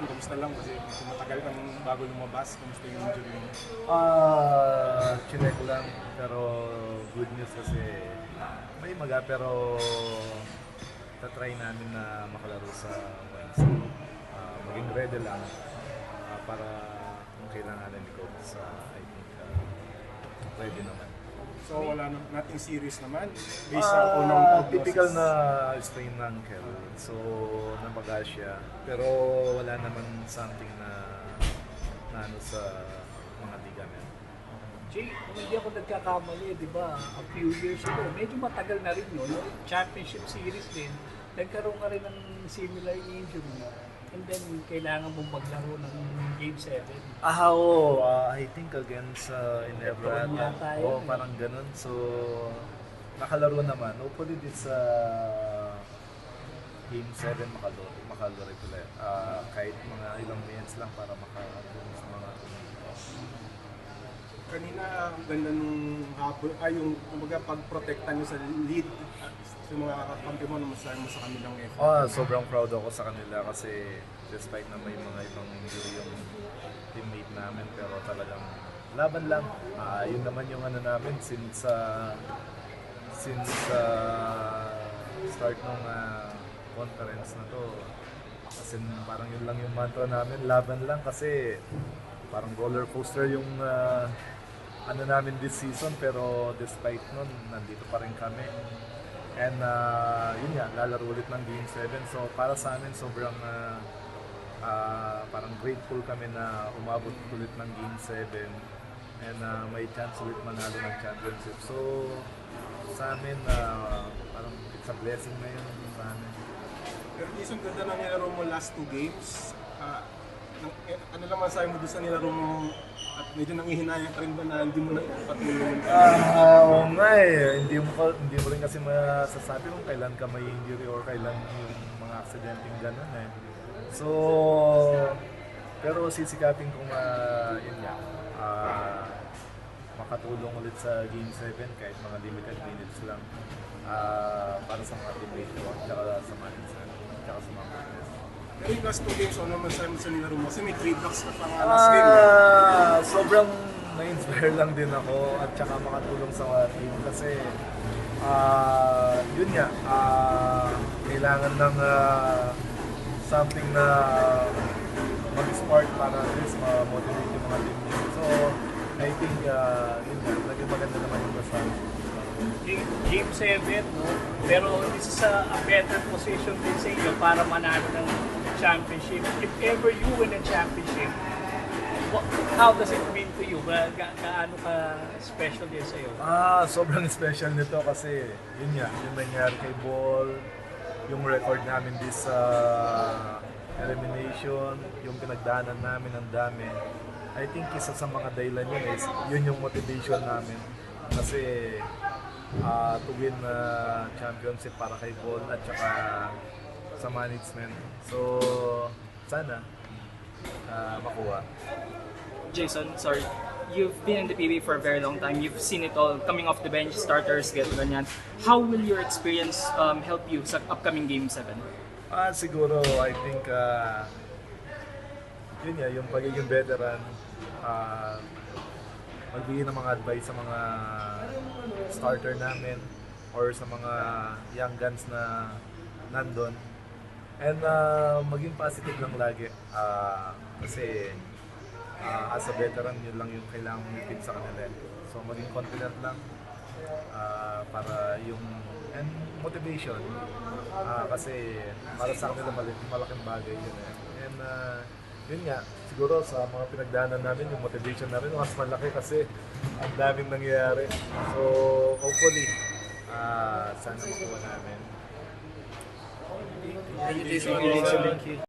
Jason, kamusta lang kasi matagal kang bago lumabas, kamusta yung injury mo? Chinek lang, pero good news kasi may maga, pero tatry namin na makalaro sa Wednesday. Maging ready lang para kung kailanganin ni coach, I think ready naman. So wala nating serious naman based sa unang prognosis. Typical na sprain ankle. So, namaga siya. Pero wala naman something na ano sa mga ligament. Jay, kung hindi ako nagkakamali, di ba, a few years ago, medyo matagal na rin yun, no? Championship Series din, nagkaroon ka rin ng similar injury. And then, kailangan mong maglaro ng Game 7. Oo. I think against Inebra. Yata Oo, yun, parang ganun. So, nakalaro naman. Hopefully this Game 7 makalaro ulit. Kahit mga ilang minutes lang para makatulong sa mga Kanina, ang ganda nung hapon, yung kumbaga pagprotekta nyo sa lead sa mga kakampi mo na masaya mo sa kanilang effort. Sobrang proud ako sa kanila kasi despite na may mga ibang injury yung teammate namin, pero talagang laban lang. Yun naman yung ano namin since start ng conference na to. Kasi parang yun lang yung mantra namin, laban lang, kasi parang roller coaster yung ano namin this season, pero despite nun, nandito pa rin kami. And yun nga, lalaro ulit ng Game 7. So para sa amin, sobrang parang grateful kami na umabot ulit ng Game 7 and may chance ulit manalo ng championship. So sa amin, parang it's a blessing na yun sa amin. Pero Jason, ganda na nilaro mo last 2 games. Ano lang masabi mo doon sa nilaro mo at medyo nangihinayang ka rin ba na hindi mo na patuloy? Oo nga eh. Hindi mo rin kasi masasabi kung kailan ka may injury or kailan yung mga aksidenteng gano'n eh. So, pero sisikapin kong yun nga, makatulong ulit sa Game 7 kahit mga limited minutes lang para sa mga teammates ko at sa management at sa mga players. Pero yung last 2 games, ano naman sa nilaro mo? Kasi may 3 blocks ka pa nga last game. Sobrang na-inspire lang din ako at saka makatulong sa team kasi yun nga, kailangan ng something na mag-spark para at least ma-motivate yung mga team. So, I think yun nga, naging maganda naman yung result. Game 7, no? Pero this is a better position din sa inyo para manalo ng championship. If ever you win a championship, how does it mean to you? Gaano ka special din sa'yo? Sobrang special nito kasi yun nga, yung nangyari kay Ball, yung record namin this elimination, yung pinagdaanan namin ang dami. I think isa sa mga dahilan yun is yun yung motivation namin. Kasi to win championship para kay Ball at saka sa management. So, sana makuha. Jason, sorry. You've been in the PBA for a very long time. You've seen it all, coming off the bench, starters, ganyan. How will your experience help you sa upcoming Game 7? Siguro, I think, yun nga, yung pagiging veteran, magbigay ng mga advice sa mga starter namin or sa mga young guns na nandun. And maging positive lang lagi kasi as a veteran, yun lang yung kailangan mong ipin sa kanila. So maging confident lang para yung and motivation kasi para sa kanila malaking bagay yun eh. And yun nga, siguro sa mga pinagdaanan namin, yung motivation namin mas malaki kasi ang daming nangyayari. So hopefully sana makuha namin. Thank you, Jason.